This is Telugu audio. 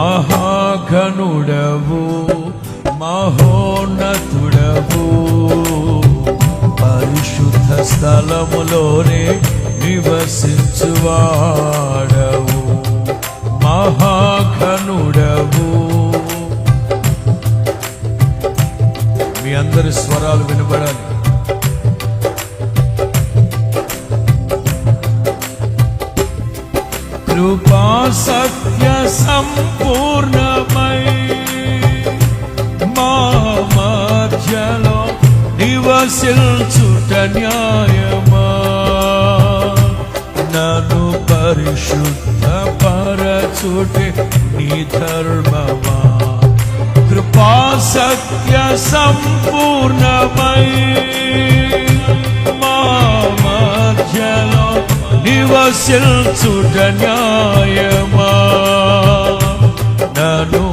మహాఘనుడవు మహోన్నతుడవు, పరిశుద్ధ స్థలములోనే నివసించువాడవు. మహాఘనుడవు. మీ అందరి స్వరాలు వినబడాలి. కృపా సత్య సంపూర్ణమై మా మధ్యలో నివసించుట న్యాయమా, నన్ను పరిశుద్ధ పరచుటే నీ ధర్మమా. కృపా సత్య సంపూర్ణమై మా మధ్యలో నివసించుట న్యాయమా, నన్ను